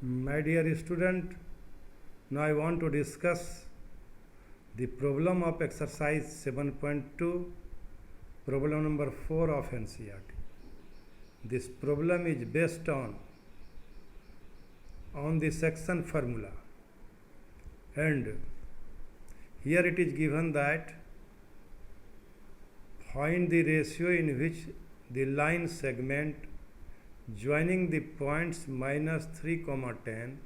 My dear student, now I want to discuss the problem of exercise 7.2, problem number 4 of NCERT. This problem is based on the section formula, and here it is given that find the ratio in which the line segment joining the points minus 3 comma 10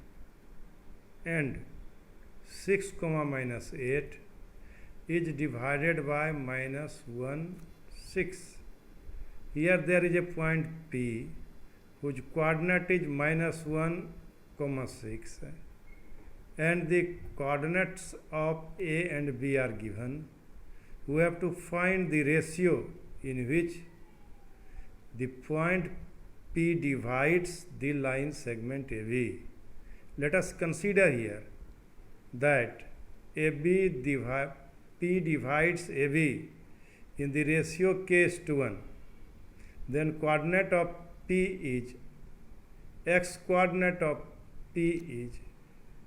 and 6 comma minus 8 is divided by minus 1 6. Here there is a point P whose coordinate is minus 1 comma 6 and the coordinates of A and B are given. We have to find the ratio in which the point P divides the line segment AB. Let us consider here that P divides AB in the ratio k is to 1. Then coordinate of P is, x coordinate of P is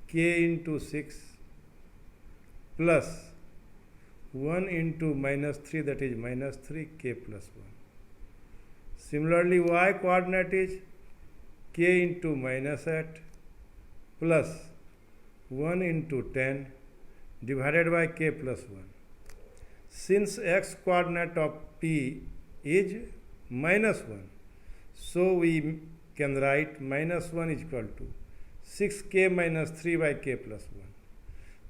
k into 6 plus 1 into minus 3, that is minus 3 k plus 1. Similarly, y coordinate is k into minus 8 plus 1 into 10 divided by k plus 1. Since x coordinate of P is minus 1, so we can write minus 1 is equal to 6k minus 3 by k plus 1.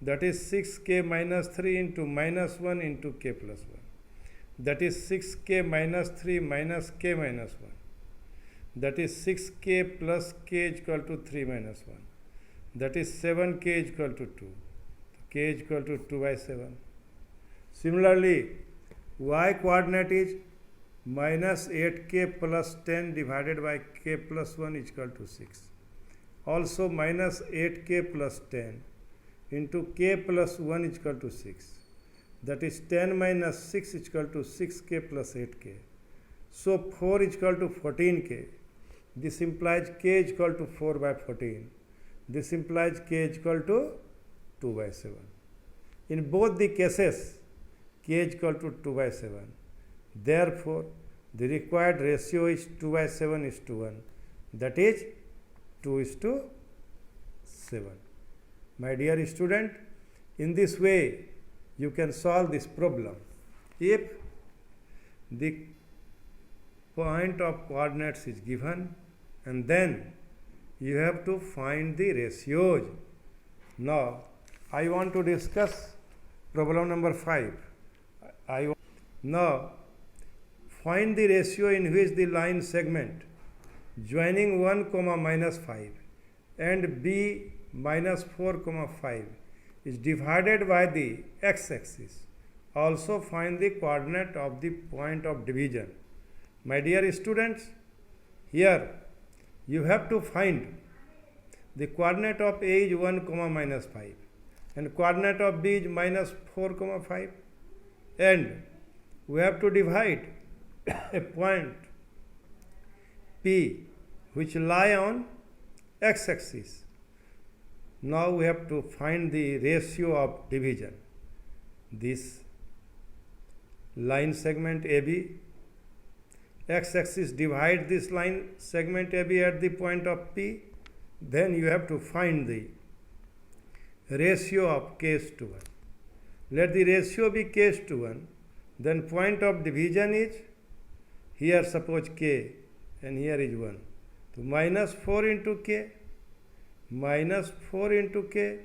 That is 6k minus 3 into minus 1 into k plus 1. That is 6k minus 3 minus k minus 1. That is 6k plus k is equal to 3 minus 1. That is 7k is equal to 2. K is equal to 2 by 7. Similarly, y coordinate is minus 8k plus 10 divided by k plus 1 is equal to 6. Also minus 8k plus 10 into k plus 1 is equal to 6. That is 10 minus 6 is equal to 6k plus 8k. So 4 is equal to 14k. This implies k is equal to 4 by 14. This implies k is equal to 2 by 7. In both the cases, k is equal to 2 by 7. Therefore, the required ratio is 2 by 7 is to 1. That is 2 is to 7. My dear student, in this way, you can solve this problem. If the point of coordinates is given, and then you have to find the ratios. Now, I want to discuss problem number 5. Now, find the ratio in which the line segment joining 1 comma minus 5 and B minus 4 comma 5 is divided by the x-axis. Also find the coordinate of the point of division. My dear students, here you have to find the coordinate of A is 1 comma minus 5 and coordinate of B is minus 4 comma 5, and we have to divide a point P which lie on x-axis. Now we have to find the ratio of division. This line segment AB, x-axis divide this line segment AB at the point of P. Then you have to find the ratio of k is to 1. Let the ratio be k is to 1. Then point of division is, here suppose k and here is 1. So minus 4 into k, minus 4 into k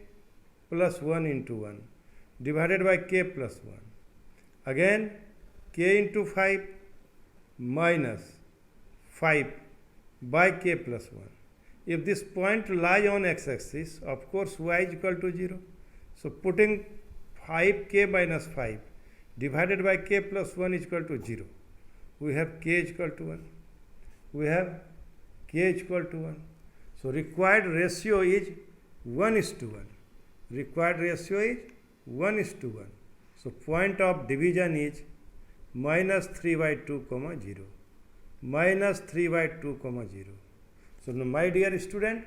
plus 1 into 1 divided by k plus 1. Again k into 5 minus 5 by k plus 1. If this point lies on x-axis, of course y is equal to 0. So putting 5k minus 5 divided by k plus 1 is equal to 0. We have k is equal to 1. We have k is equal to 1. So required ratio is 1 is to 1. Required ratio is 1 is to 1. So point of division is minus 3 by 2 comma 0. Minus 3 by 2 comma 0. So now my dear student,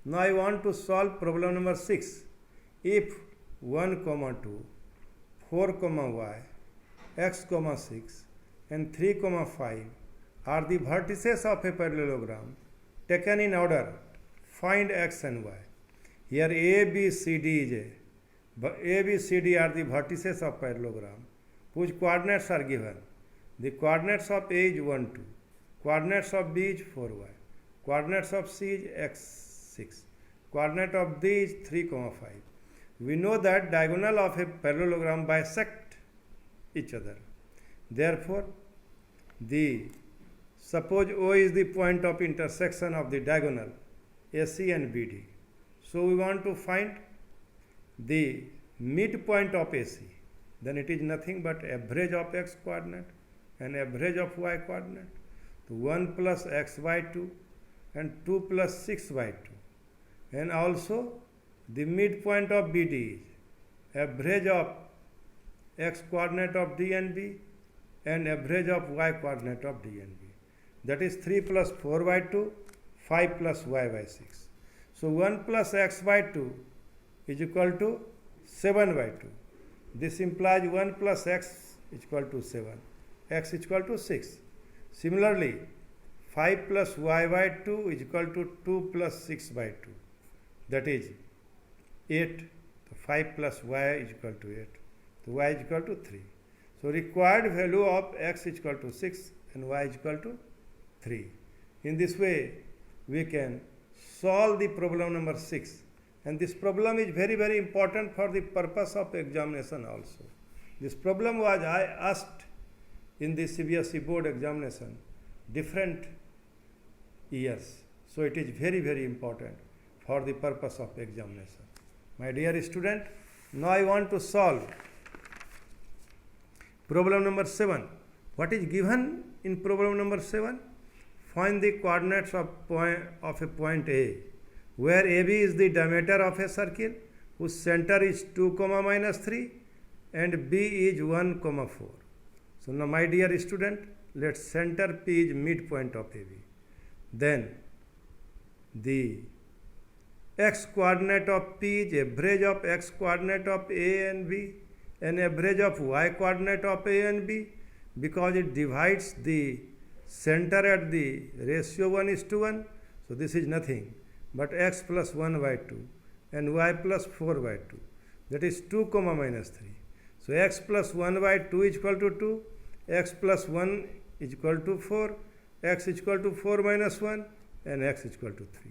Now I want to solve problem number 6. If 1, 2, 4, y, x, 6 and 3, 5 are the vertices of a parallelogram taken in order, find x and y. Here A, B, C, D is A, B, C, D are the vertices of parallelogram whose coordinates are given. The coordinates of A is 1, 2. Coordinates of B is 4y. Coordinates of C is x, 6. Coordinate of D is 3, 5. We know that diagonal of a parallelogram bisect each other. Therefore, suppose O is the point of intersection of the diagonal AC and BD. So we want to find the midpoint of AC. Then it is nothing but average of x coordinate and average of y coordinate. So 1 plus x by 2 and 2 plus 6 by 2. And also the midpoint of BD is average of x coordinate of D and B and average of y coordinate of D and B. That is 3 plus 4 by 2, 5 plus y by 6. So 1 plus x by 2 is equal to 7 by 2. This implies 1 plus x is equal to 7, x is equal to 6. Similarly, 5 plus y by 2 is equal to 2 plus 6 by 2. That is 8. So 5 plus y is equal to 8. So y is equal to 3. So required value of x is equal to 6 and y is equal to 3. In this way, we can solve the problem number 6. And this problem is very, very important for the purpose of examination also. This problem was asked in the CBSE board examination different years. So it is very, very important for the purpose of examination. My dear student, now I want to solve problem number 7. What is given in problem number 7? Find the coordinates of a point A, where AB is the diameter of a circle whose center is 2, minus 3 and B is 1, 4. So now my dear student, let center P is midpoint of AB. Then the x coordinate of P is average of x coordinate of A and B and average of y coordinate of A and B, because it divides the center at the ratio 1 is to 1. So this is nothing but x plus 1 by 2 and y plus 4 by 2. That is 2, minus 3. So x plus 1 by 2 is equal to 2, x plus 1 is equal to 4, x is equal to 4 minus 1 and x is equal to 3.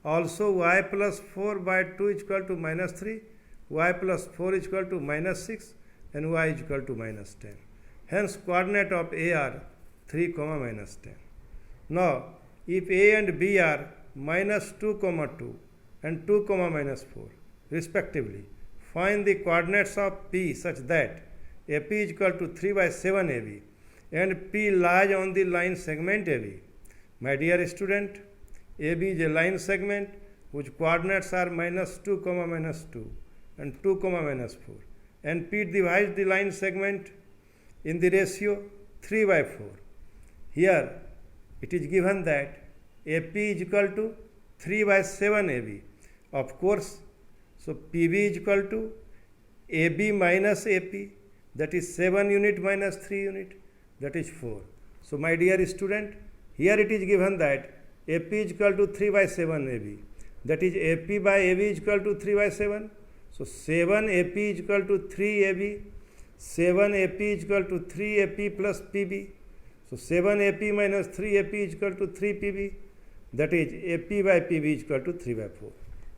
Also y plus 4 by 2 is equal to minus 3, y plus 4 is equal to minus 6 and y is equal to minus 10. Hence coordinate of A are 3, minus 10. Now if A and B are minus 2, 2 and 2, minus 4 respectively, find the coordinates of P such that AP is equal to 3 by 7 AB and P lies on the line segment AB. My dear student, AB is a line segment whose coordinates are minus 2, minus 2 and 2, minus 4, and P divides the line segment in the ratio 3 by 4. Here it is given that AP is equal to 3 by 7 AB. Of course, so PB is equal to AB minus AP, that is 7 unit minus 3 unit, that is 4. So my dear student, here it is given that AP is equal to 3 by 7 AB, that is AP by AB is equal to 3 by 7. So 7 AP is equal to 3 AB, 7 AP is equal to 3 AP plus PB. So 7 AP minus 3 AP is equal to 3 PB, that is AP by PB is equal to 3 by 4.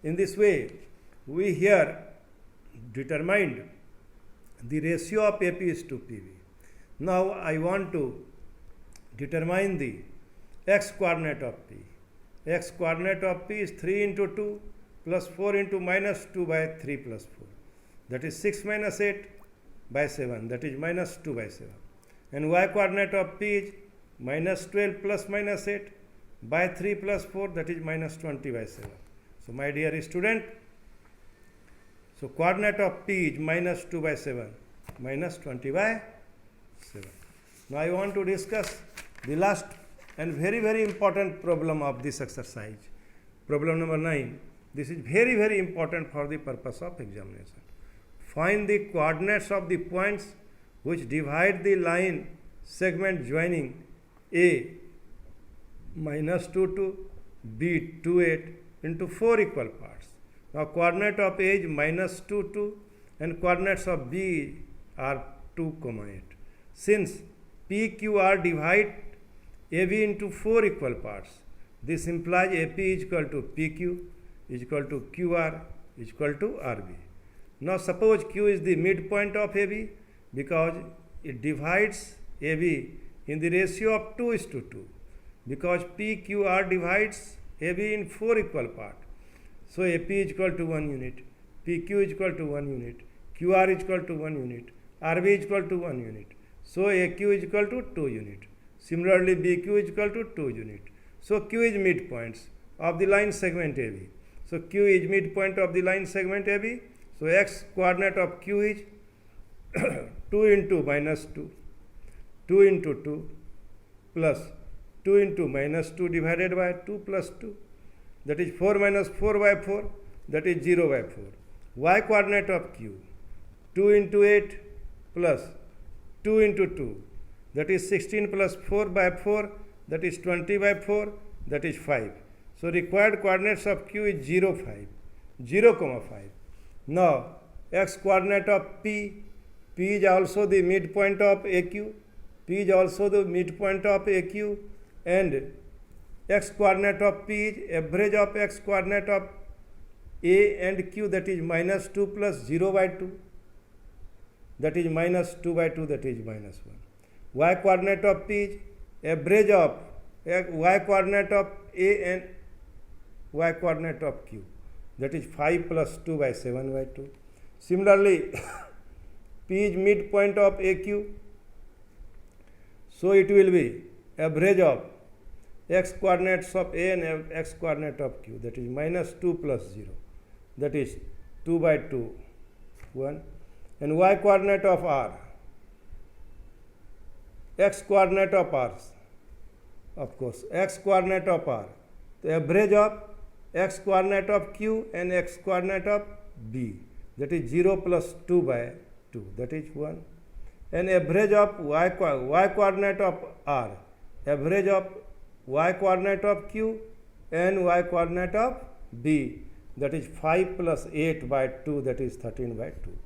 In this way, we here determined the ratio of AP is to PB. Now I want to determine the x coordinate of P. X coordinate of P is 3 into 2 plus 4 into minus 2 by 3 plus 4. That is 6 minus 8 by 7, that is minus 2 by 7. And y coordinate of P is minus 12 plus minus 8 by 3 plus 4, that is minus 20 by 7. So my dear student, so coordinate of P is minus 2 by 7, minus 20 by 7. Now I want to discuss the last and very, very important problem of this exercise. Problem number 9. This is very, very important for the purpose of examination. Find the coordinates of the points which divide the line segment joining A minus 2 to B 2 8 into 4 equal parts. Now coordinate of A is minus 2 2 and coordinates of B are 2 comma 8. Since PQR divide AB into 4 equal parts, this implies AP is equal to PQ is equal to QR is equal to RB. Now suppose Q is the midpoint of AB because it divides AB in the ratio of 2:2 because PQR divides AB in 4 equal parts. So AP is equal to 1 unit, PQ is equal to 1 unit, QR is equal to 1 unit, RB is equal to 1 unit. So AQ is equal to 2 unit. Similarly BQ is equal to 2 unit. So Q is midpoints of the line segment AB. So Q is midpoint of the line segment AB. So x coordinate of Q is 2 into minus 2, 2 into 2 plus 2 into minus 2 divided by 2 plus 2, that is 4 minus 4 by 4, that is 0 by 4. Y coordinate of Q 2 into 8 plus 2 into 2, that is 16 plus 4 by 4, that is 20 by 4, that is 5. So required coordinates of Q is 0 5, 0 comma 5. Now x coordinate of P, P is also the midpoint of AQ, P is also the midpoint of AQ, and x coordinate of P is average of x coordinate of A and Q, that is minus 2 plus 0 by 2, that is minus 2 by 2, that is minus 1. Y coordinate of P is average of y coordinate of A and y coordinate of Q, that is 5 plus 2 by 7 by 2. Similarly, P is midpoint of AQ, so it will be average of x coordinates of A and x coordinate of Q, that is minus 2 plus 0, that is 2 by 2, 1. And y coordinate of R, x coordinate of R, of course, x coordinate of R, the average of x coordinate of Q and x coordinate of B, that is 0 plus 2 by 2, that is 1. And average of y coordinate of R, average of y coordinate of Q and y coordinate of B, that is 5 plus 8 by 2, that is 13 by 2.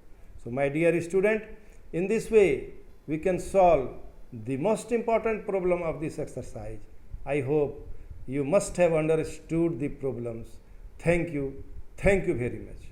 So my dear student, in this way we can solve the most important problem of this exercise. I hope you must have understood the problems. Thank you very much.